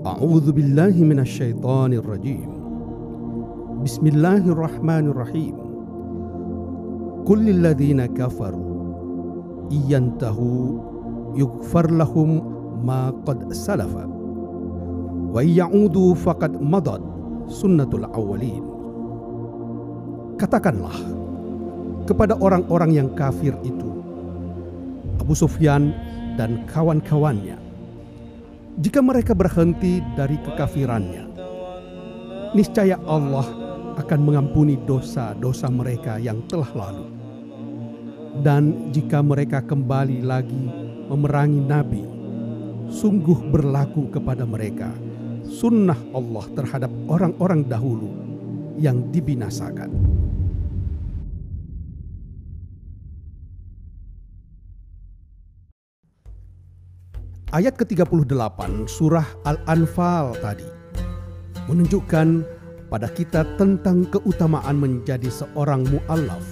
A'udzu billahi minasyaitonir rajim. Bismillahirrahmanirrahim. Qul lil ladzina kafaru iyantahu yughfar lahum ma qad salafa wa ya'udu faqad madad sunnatul awwalin. Katakanlah kepada orang-orang yang kafir itu, Abu Sufyan dan kawan-kawannya, jika mereka berhenti dari kekafirannya, niscaya Allah akan mengampuni dosa-dosa mereka yang telah lalu. Dan jika mereka kembali lagi memerangi Nabi, sungguh berlaku kepada mereka sunnah Allah terhadap orang-orang dahulu yang dibinasakan. Ayat ke-38 surah Al-Anfal tadi menunjukkan pada kita tentang keutamaan menjadi seorang mu'allaf.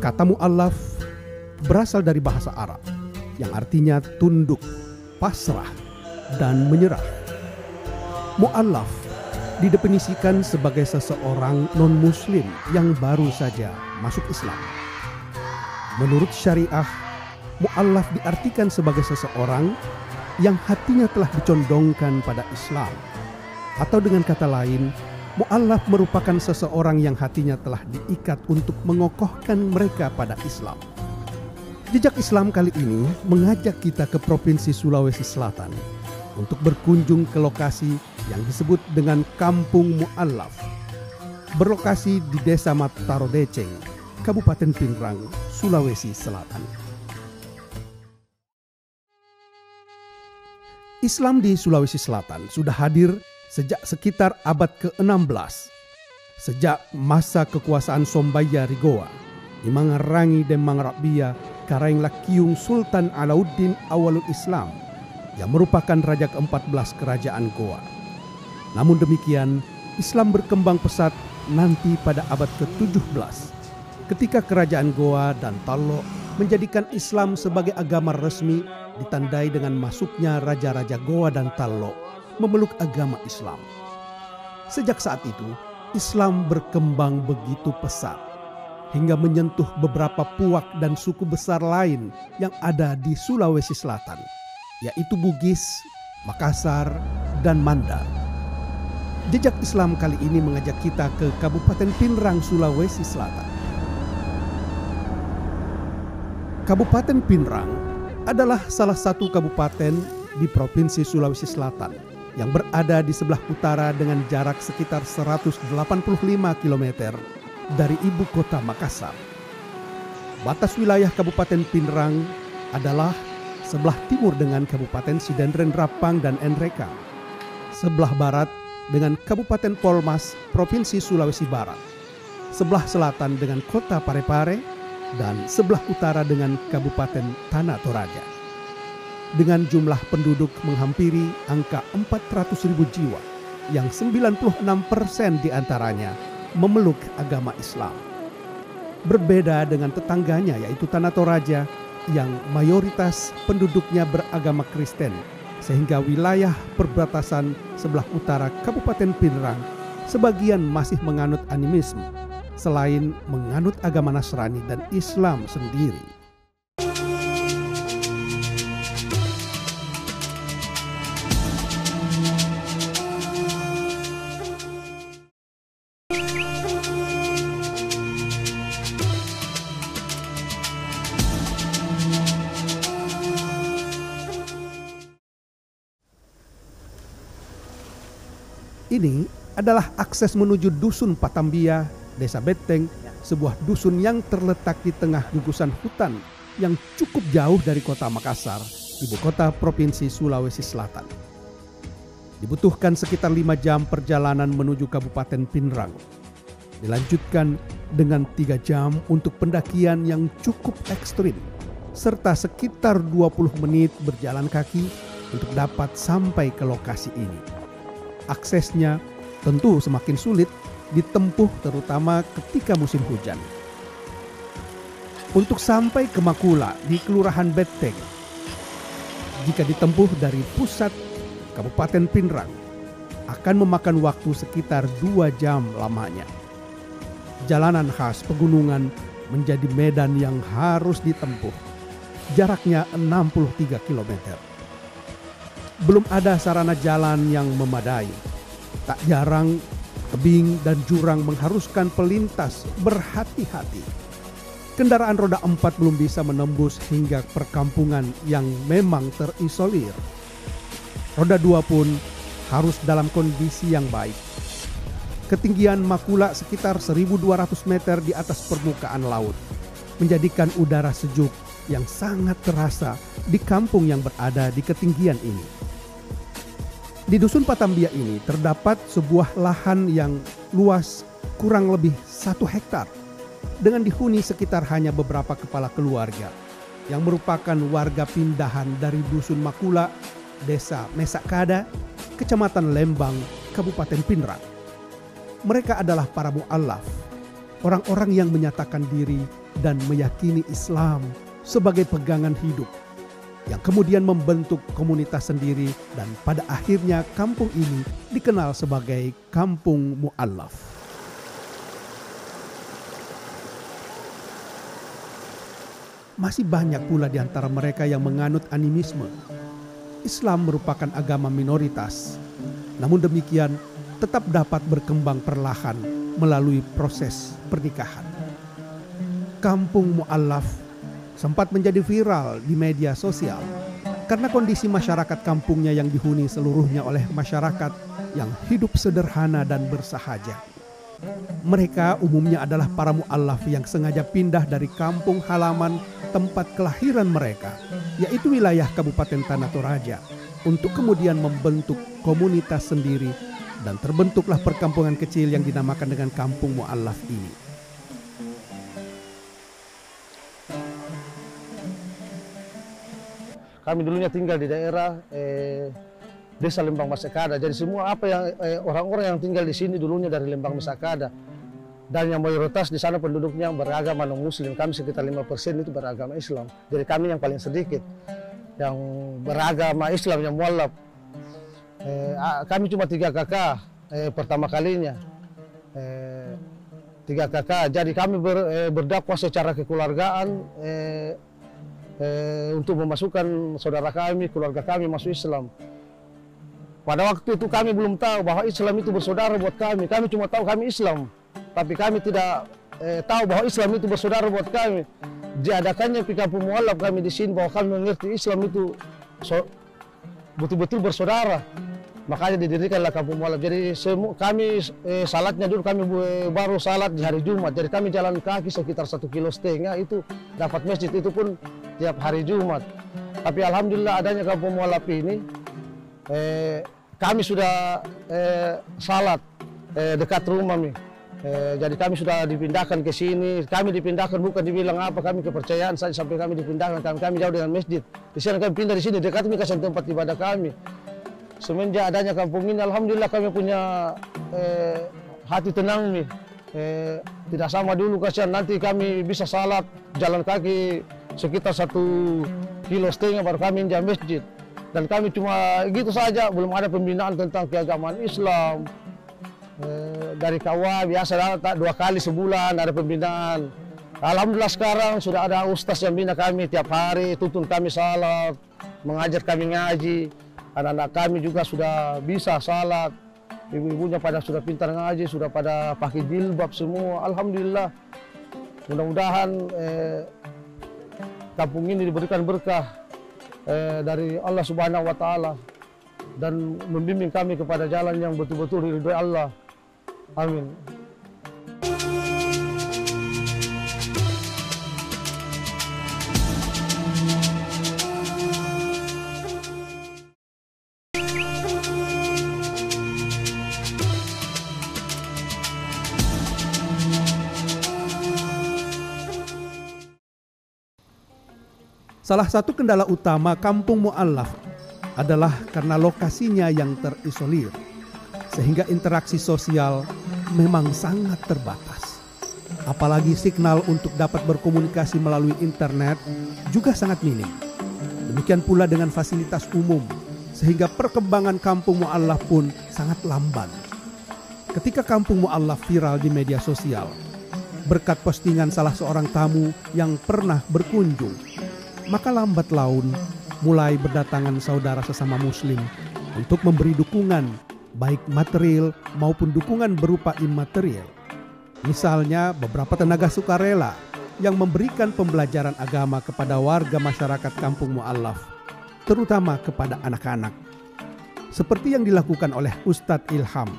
Kata mu'allaf berasal dari bahasa Arab yang artinya tunduk, pasrah, dan menyerah. Mu'allaf didefinisikan sebagai seseorang non-muslim yang baru saja masuk Islam. Menurut syariah, mu'allaf diartikan sebagai seseorang yang hatinya telah dicondongkan pada Islam. Atau dengan kata lain, mu'allaf merupakan seseorang yang hatinya telah diikat untuk mengokohkan mereka pada Islam. Jejak Islam kali ini mengajak kita ke Provinsi Sulawesi Selatan untuk berkunjung ke lokasi yang disebut dengan Kampung Mu'allaf, berlokasi di Desa Matarodeceng, Kabupaten Pinrang, Sulawesi Selatan. Islam di Sulawesi Selatan sudah hadir sejak sekitar abad ke-16. Sejak masa kekuasaan Sombaya Rigoa, Imangarangi dan Mangrabia Karaeng Lakiung Sultan Alauddin Awalul Islam yang merupakan raja ke-14 kerajaan Goa. Namun demikian, Islam berkembang pesat nanti pada abad ke-17 ketika kerajaan Goa dan Tallo menjadikan Islam sebagai agama resmi, ditandai dengan masuknya raja-raja Goa dan Tallo memeluk agama Islam. Sejak saat itu, Islam berkembang begitu pesat hingga menyentuh beberapa puak dan suku besar lain yang ada di Sulawesi Selatan, yaitu Bugis, Makassar, dan Mandar. Jejak Islam kali ini mengajak kita ke Kabupaten Pinrang, Sulawesi Selatan. Kabupaten Pinrang adalah salah satu kabupaten di Provinsi Sulawesi Selatan yang berada di sebelah utara dengan jarak sekitar 185 km dari ibu kota Makassar. Batas wilayah Kabupaten Pinrang adalah sebelah timur dengan Kabupaten Sidendren Rapang dan Enreka, sebelah barat dengan Kabupaten Polmas, Provinsi Sulawesi Barat, sebelah selatan dengan kota Parepare, dan sebelah utara dengan Kabupaten Tanah Toraja. Dengan jumlah penduduk menghampiri angka 400.000 jiwa, yang 96% diantaranya memeluk agama Islam. Berbeda dengan tetangganya yaitu Tanah Toraja yang mayoritas penduduknya beragama Kristen, sehingga wilayah perbatasan sebelah utara Kabupaten Pinrang sebagian masih menganut animisme, selain menganut agama Nasrani dan Islam sendiri. Ini adalah akses menuju Dusun Patambia, Desa Beteng, sebuah dusun yang terletak di tengah gugusan hutan yang cukup jauh dari kota Makassar, ibu kota Provinsi Sulawesi Selatan. Dibutuhkan sekitar 5 jam perjalanan menuju Kabupaten Pinrang. Dilanjutkan dengan 3 jam untuk pendakian yang cukup ekstrim, serta sekitar 20 menit berjalan kaki untuk dapat sampai ke lokasi ini. Aksesnya tentu semakin sulit ditempuh terutama ketika musim hujan. Untuk sampai ke Makula di Kelurahan Beteng, jika ditempuh dari pusat Kabupaten Pinrang akan memakan waktu sekitar 2 jam lamanya. Jalanan khas pegunungan menjadi medan yang harus ditempuh. Jaraknya 63 km. Belum ada sarana jalan yang memadai. Tak jarang tebing dan jurang mengharuskan pelintas berhati-hati. Kendaraan roda 4 belum bisa menembus hingga perkampungan yang memang terisolir. Roda 2 pun harus dalam kondisi yang baik. Ketinggian Makula sekitar 1.200 meter di atas permukaan laut menjadikan udara sejuk yang sangat terasa di kampung yang berada di ketinggian ini. Di Dusun Patambia ini terdapat sebuah lahan yang luas kurang lebih 1 hektar dengan dihuni sekitar hanya beberapa kepala keluarga yang merupakan warga pindahan dari Dusun Makula, Desa Mesakada, Kecamatan Lembang, Kabupaten Pinrang. Mereka adalah para mu'allaf, orang-orang yang menyatakan diri dan meyakini Islam sebagai pegangan hidup, yang kemudian membentuk komunitas sendiri dan pada akhirnya kampung ini dikenal sebagai Kampung Mu'allaf. Masih banyak pula di antara mereka yang menganut animisme. Islam merupakan agama minoritas, namun demikian tetap dapat berkembang perlahan melalui proses pernikahan. Kampung Mu'allaf sempat menjadi viral di media sosial karena kondisi masyarakat kampungnya yang dihuni seluruhnya oleh masyarakat yang hidup sederhana dan bersahaja. Mereka umumnya adalah para mu'allaf yang sengaja pindah dari kampung halaman tempat kelahiran mereka, yaitu wilayah Kabupaten Tanah Toraja, untuk kemudian membentuk komunitas sendiri dan terbentuklah perkampungan kecil yang dinamakan dengan Kampung Mu'allaf ini. Kami dulunya tinggal di daerah Desa Lembang Mesakada. Jadi semua apa yang orang-orang yang tinggal di sini dulunya dari Lembang Mesakada. Dan yang mayoritas di sana penduduknya beragama non-muslim. Kami sekitar 5% itu beragama Islam. Jadi kami yang paling sedikit yang beragama Islam, yang mu'allaf. Kami cuma 3 kakak pertama kalinya. 3 kakak. Jadi kami berdakwah secara kekeluargaan untuk memasukkan saudara kami, keluarga kami masuk Islam. Pada waktu itu kami belum tahu bahwa Islam itu bersaudara buat kami. Kami cuma tahu kami Islam. Tapi kami tidak tahu bahwa Islam itu bersaudara buat kami. Diadakannya Kampung Mu'allaf kami di sini bahwa kami mengerti Islam itu betul-betul bersaudara. Makanya didirikanlah Kampung Mu'allaf. Jadi kami salatnya dulu kami baru salat di hari Jumat. Jadi kami jalan kaki sekitar 1,5 kilo itu dapat masjid itu pun tiap hari Jumat. Tapi alhamdulillah adanya Kampung Mu'allaf ini, kami sudah salat dekat rumah nih. Jadi kami sudah dipindahkan ke sini. Kami dipindahkan bukan dibilang apa, kami kepercayaan saja sampai kami dipindahkan. Kami jauh dengan masjid. Di sini kami pindah di sini dekat ini kasih tempat ibadah kami. Semenjak adanya kampung ini, alhamdulillah kami punya hati tenang nih. Tidak sama dulu, kasihan nanti kami bisa salat jalan kaki sekitar 1,5 kilo baru kami injak masjid. Dan kami cuma gitu saja, belum ada pembinaan tentang keagamaan Islam. Dari kawah biasa 2 kali sebulan ada pembinaan. Alhamdulillah sekarang sudah ada ustaz yang bina kami tiap hari, tuntun kami salat, mengajar kami ngaji. Anak-anak kami juga sudah bisa salat, ibu-ibunya pada sudah pintar ngaji, sudah pada pakai jilbab semua. Alhamdulillah, mudah-mudahan kampung ini diberikan berkah dari Allah Subhanahu wa Ta'ala dan membimbing kami kepada jalan yang betul-betul diridhoi Allah. Amin. Salah satu kendala utama Kampung Mu'allaf adalah karena lokasinya yang terisolir, sehingga interaksi sosial memang sangat terbatas. Apalagi signal untuk dapat berkomunikasi melalui internet juga sangat minim. Demikian pula dengan fasilitas umum sehingga perkembangan kampung mu'allaf pun sangat lamban. Ketika kampung mu'allaf viral di media sosial, berkat postingan salah seorang tamu yang pernah berkunjung, maka lambat laun mulai berdatangan saudara sesama muslim untuk memberi dukungan, baik material maupun dukungan berupa imaterial. Misalnya beberapa tenaga sukarela yang memberikan pembelajaran agama kepada warga masyarakat kampung mu'allaf, terutama kepada anak-anak. Seperti yang dilakukan oleh Ustadz Ilham,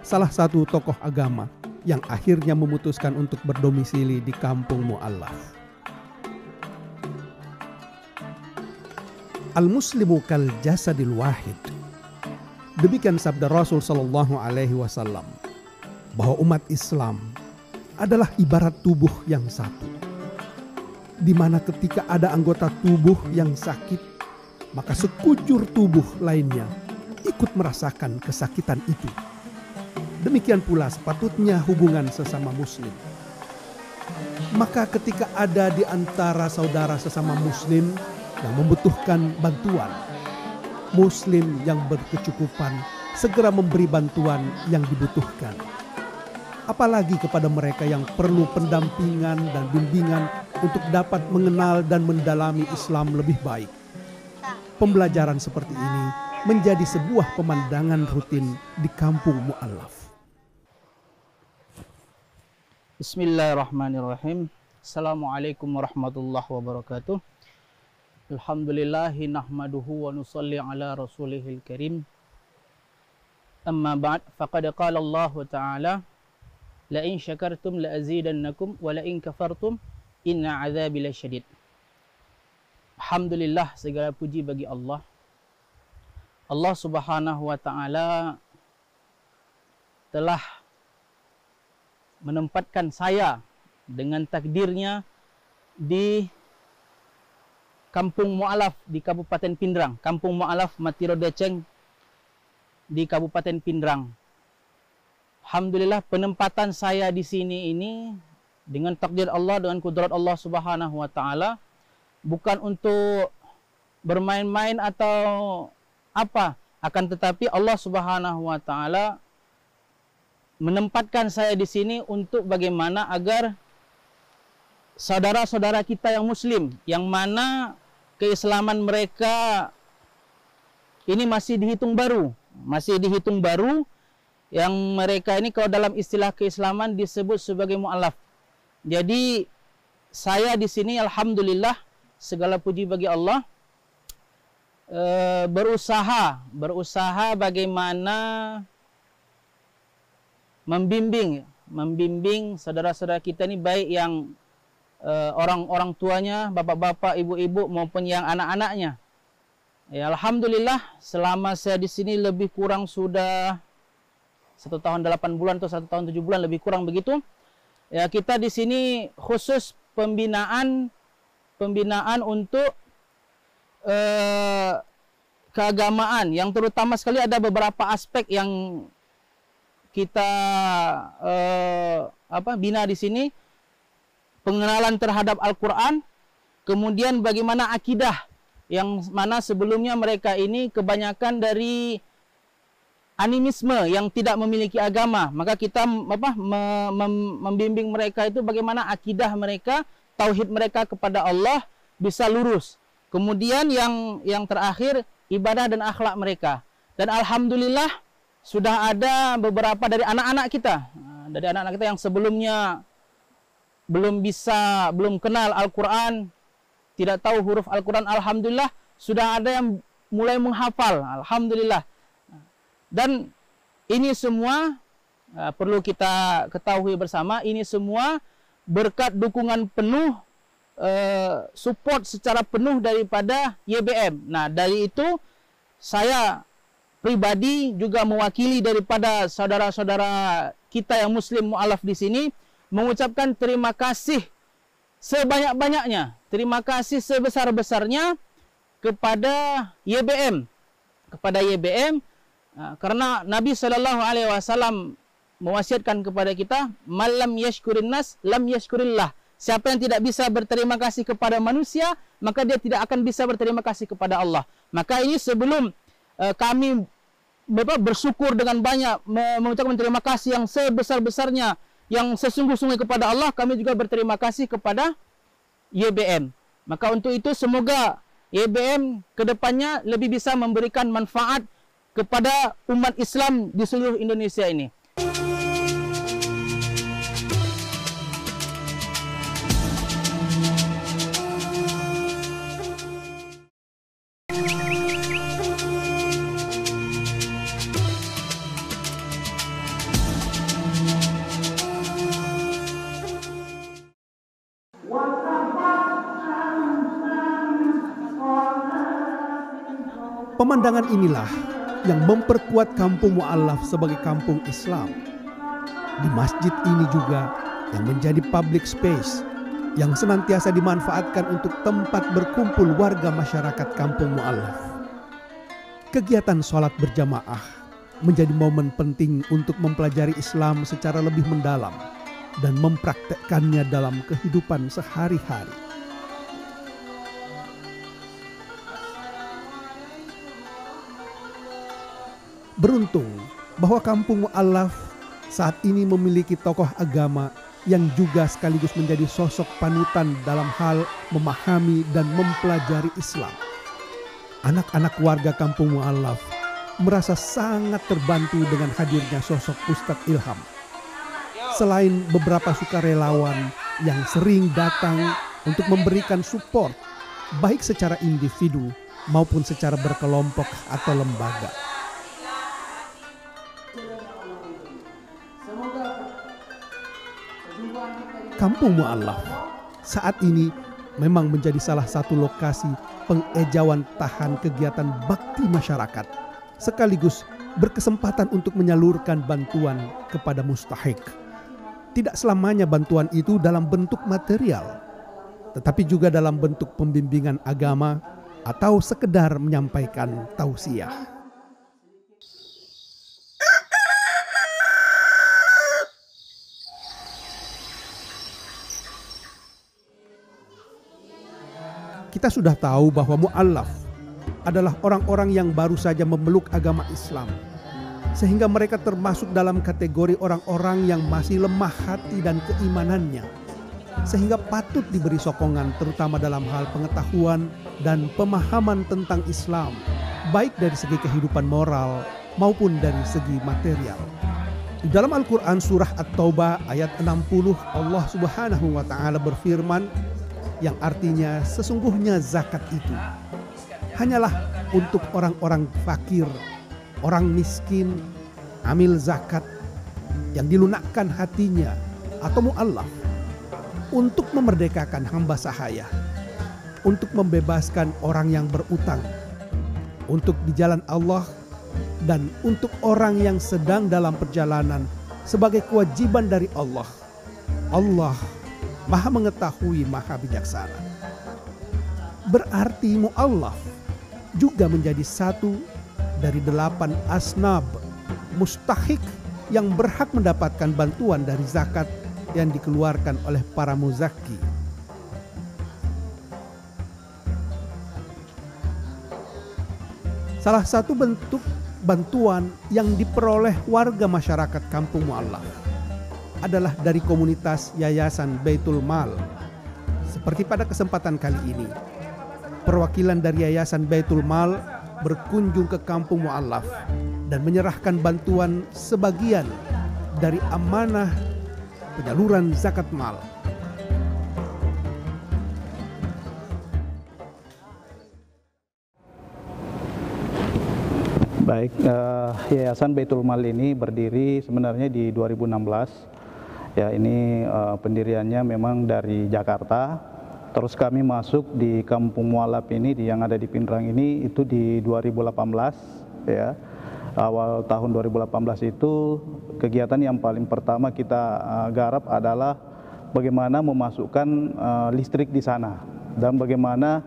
salah satu tokoh agama yang akhirnya memutuskan untuk berdomisili di kampung mu'allaf. Al-muslimu kal jasadil wahid. Demikian sabda Rasul sallallahu alaihi wasallam, bahwa umat Islam adalah ibarat tubuh yang satu, di mana ketika ada anggota tubuh yang sakit, maka sekujur tubuh lainnya ikut merasakan kesakitan itu. Demikian pula sepatutnya hubungan sesama muslim. Maka ketika ada di antara saudara sesama muslim yang membutuhkan bantuan, muslim yang berkecukupan segera memberi bantuan yang dibutuhkan. Apalagi kepada mereka yang perlu pendampingan dan bimbingan untuk dapat mengenal dan mendalami Islam lebih baik. Pembelajaran seperti ini menjadi sebuah pemandangan rutin di kampung mu'allaf. Bismillahirrahmanirrahim. Assalamualaikum warahmatullahi wabarakatuh. Alhamdulillahi nahmaduhu wa nusalli ala rasulihil karim. Amma ba'd, faqad qala Allah Ta'ala, la in syakartum la azidannakum wa la in kafartum inna azabi lasyadid. Alhamdulillah, segala puji bagi Allah. Allah Subhanahu wa Ta'ala telah menempatkan saya dengan takdirnya di Kampung Mu'allaf di Kabupaten Pindrang, Kampung Mu'allaf Matiro Deceng di Kabupaten Pindrang. Alhamdulillah, penempatan saya di sini ini dengan takdir Allah, dengan kudrat Allah Subhanahu wa Ta'ala, bukan untuk bermain-main atau apa, akan tetapi Allah Subhanahu wa Ta'ala menempatkan saya di sini untuk bagaimana agar saudara-saudara kita yang muslim, yang mana keislaman mereka ini masih dihitung baru, yang mereka ini kalau dalam istilah keislaman disebut sebagai mu'allaf. Jadi saya di sini alhamdulillah, segala puji bagi Allah, berusaha bagaimana membimbing saudara-saudara kita ini, baik yang orang-orang tuanya, bapak-bapak, ibu-ibu maupun yang anak-anaknya. Ya, alhamdulillah, selama saya di sini lebih kurang sudah 1 tahun 8 bulan atau 1 tahun 7 bulan, lebih kurang begitu. Ya, kita di sini khusus pembinaan untuk keagamaan, yang terutama sekali ada beberapa aspek yang kita bina di sini. Pengenalan terhadap Al-Quran, kemudian bagaimana akidah, yang mana sebelumnya mereka ini kebanyakan dari animisme yang tidak memiliki agama. Maka kita membimbing mereka itu bagaimana akidah mereka, tauhid mereka kepada Allah bisa lurus. Kemudian yang terakhir, ibadah dan akhlak mereka. Dan alhamdulillah sudah ada beberapa dari anak-anak kita, yang sebelumnya belum kenal Al-Quran, tidak tahu huruf Al-Quran, alhamdulillah sudah ada yang mulai menghafal, alhamdulillah. Dan ini semua perlu kita ketahui bersama, ini semua berkat dukungan penuh, support secara penuh daripada YBM. Nah, dari itu saya pribadi juga mewakili daripada saudara-saudara kita yang muslim mu'allaf di sini, mengucapkan terima kasih sebanyak-banyaknya, terima kasih sebesar-besarnya kepada YBM, karena Nabi SAW mewasiatkan kepada kita, malam yashkurin nas lam yashkurillah. Siapa yang tidak bisa berterima kasih kepada manusia, maka dia tidak akan bisa berterima kasih kepada Allah. Maka ini sebelum kami bersyukur dengan banyak, mengucapkan terima kasih yang sebesar-besarnya, yang sesungguh-sungguh kepada Allah. Kami juga berterima kasih kepada YBM. Maka untuk itu semoga YBM kedepannya lebih bisa memberikan manfaat kepada umat Islam di seluruh Indonesia ini. Pemandangan inilah yang memperkuat Kampung Mu'allaf sebagai kampung Islam. Di masjid ini juga yang menjadi public space yang senantiasa dimanfaatkan untuk tempat berkumpul warga masyarakat Kampung Mu'allaf. Kegiatan sholat berjamaah menjadi momen penting untuk mempelajari Islam secara lebih mendalam dan mempraktekkannya dalam kehidupan sehari-hari. Beruntung bahwa Kampung Mu'allaf saat ini memiliki tokoh agama yang juga sekaligus menjadi sosok panutan dalam hal memahami dan mempelajari Islam. Anak-anak warga Kampung Mu'allaf merasa sangat terbantu dengan hadirnya sosok Ustadz Ilham. Selain beberapa sukarelawan yang sering datang untuk memberikan support, baik secara individu maupun secara berkelompok atau lembaga. Kampung Mu'allaf saat ini memang menjadi salah satu lokasi pengejauhan tahan kegiatan bakti masyarakat, sekaligus berkesempatan untuk menyalurkan bantuan kepada mustahik. Tidak selamanya bantuan itu dalam bentuk material, tetapi juga dalam bentuk pembimbingan agama atau sekedar menyampaikan tausiah. Kita sudah tahu bahwa mu'allaf adalah orang-orang yang baru saja memeluk agama Islam, sehingga mereka termasuk dalam kategori orang-orang yang masih lemah hati dan keimanannya, sehingga patut diberi sokongan terutama dalam hal pengetahuan dan pemahaman tentang Islam, baik dari segi kehidupan moral maupun dari segi material. Di dalam Al-Quran surah At-Taubah ayat 60, Allah Subhanahu wa Ta'ala berfirman, yang artinya sesungguhnya zakat itu hanyalah untuk orang-orang fakir, orang miskin, amil zakat yang dilunakkan hatinya atau mu'allaf, untuk memerdekakan hamba sahaya, untuk membebaskan orang yang berutang, untuk di jalan Allah, dan untuk orang yang sedang dalam perjalanan sebagai kewajiban dari Allah. Allah Maha mengetahui, Maha bijaksana. Berarti mu'allaf juga menjadi satu dari 8 asnab mustahik yang berhak mendapatkan bantuan dari zakat yang dikeluarkan oleh para muzaki. Salah satu bentuk bantuan yang diperoleh warga masyarakat Kampung Mu'allaf adalah dari komunitas Yayasan Baitul Mal. Seperti pada kesempatan kali ini, perwakilan dari Yayasan Baitul Mal berkunjung ke Kampung Mu'allaf dan menyerahkan bantuan sebagian dari amanah penyaluran zakat mal. Baik, Yayasan Baitul Mal ini berdiri sebenarnya di 2016. Ya, ini pendiriannya memang dari Jakarta. Terus kami masuk di Kampung Mu'allaf ini yang ada di Pindrang ini itu di 2018 ya. Awal tahun 2018 itu kegiatan yang paling pertama kita garap adalah bagaimana memasukkan listrik di sana dan bagaimana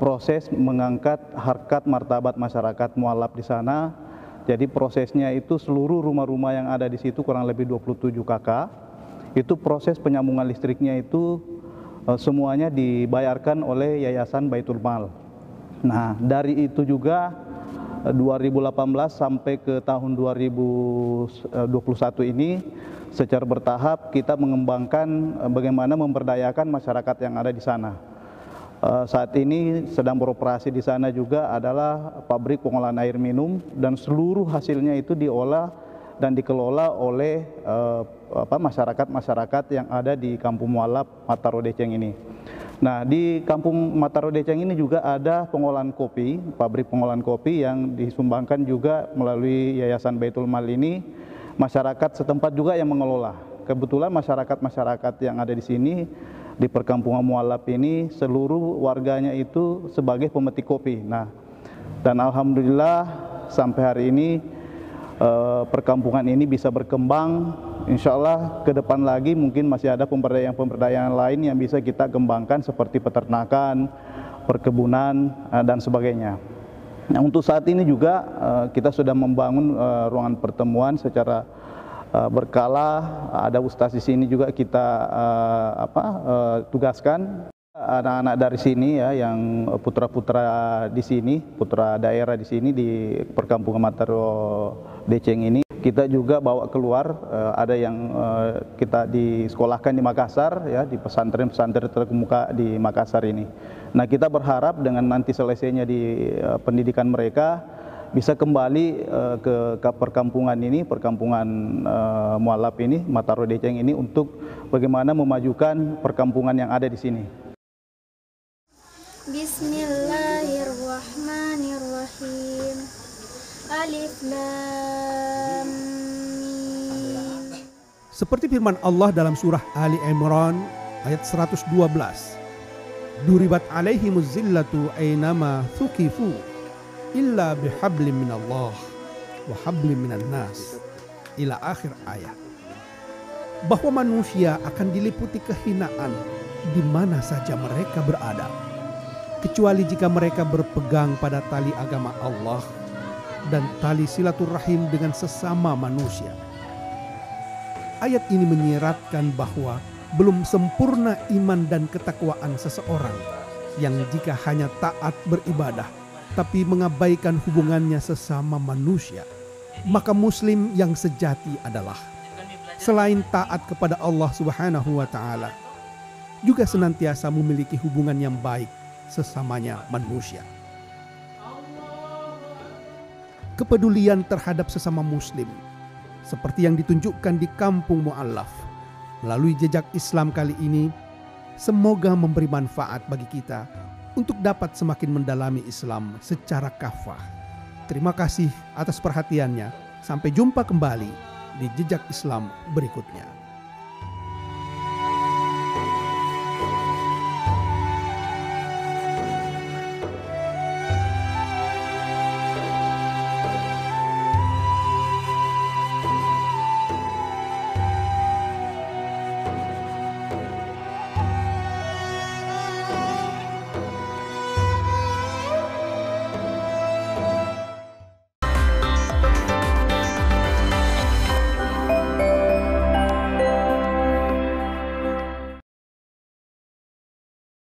proses mengangkat harkat martabat masyarakat Mu'allaf di sana. Jadi prosesnya itu seluruh rumah-rumah yang ada di situ kurang lebih 27 KK. Itu proses penyambungan listriknya itu semuanya dibayarkan oleh Yayasan Baitul Mal. Nah, dari itu juga 2018 sampai ke tahun 2021 ini secara bertahap kita mengembangkan bagaimana memberdayakan masyarakat yang ada di sana. Saat ini sedang beroperasi di sana juga adalah pabrik pengolahan air minum dan seluruh hasilnya itu diolah dan dikelola oleh masyarakat-masyarakat yang ada di Kampung Mualaf Mataro Deceng ini. Nah, di Kampung Mataro Deceng ini juga ada pengolahan kopi, pabrik pengolahan kopi yang disumbangkan juga melalui Yayasan Baitul Mal ini, masyarakat setempat juga yang mengelola. Kebetulan masyarakat-masyarakat yang ada di sini, di perkampungan Mualaf ini, seluruh warganya itu sebagai pemetik kopi. Nah, dan alhamdulillah sampai hari ini perkampungan ini bisa berkembang. Insya Allah ke depan lagi mungkin masih ada pemberdayaan lain yang bisa kita kembangkan seperti peternakan, perkebunan, dan sebagainya. Nah, untuk saat ini juga kita sudah membangun ruangan pertemuan secara berkala. Ada ustaz di sini juga kita tugaskan anak-anak dari sini ya, yang putra-putra di sini, putra daerah di sini di perkampungan Mataro Deceng ini. Kita juga bawa keluar, ada yang kita disekolahkan di Makassar ya, di pesantren-pesantren terkemuka di Makassar ini. Nah, kita berharap dengan nanti selesainya di pendidikan mereka bisa kembali ke perkampungan ini, perkampungan Mualaf ini, Mataro Deceng ini, untuk bagaimana memajukan perkampungan yang ada di sini. Bismillahirrahmanirrahim. Alif Lam Mim. Seperti firman Allah dalam surah Ali Imran ayat 112. Duribat alaihimuz zillatu aynama thuqifu illa bihablim minallah wa hablim minan nas, ila akhir ayat. Bahwa manusia akan diliputi kehinaan di mana saja mereka berada, kecuali jika mereka berpegang pada tali agama Allah dan tali silaturahim dengan sesama manusia. Ayat ini menyiratkan bahwa belum sempurna iman dan ketakwaan seseorang yang jika hanya taat beribadah tapi mengabaikan hubungannya sesama manusia. Maka muslim yang sejati adalah selain taat kepada Allah Subhanahu wa taala, juga senantiasa memiliki hubungan yang baik sesamanya manusia. Kepedulian terhadap sesama muslim seperti yang ditunjukkan di Kampung Mualaf melalui jejak Islam kali ini, semoga memberi manfaat bagi kita untuk dapat semakin mendalami Islam secara kafah. Terima kasih atas perhatiannya. Sampai jumpa kembali di jejak Islam berikutnya.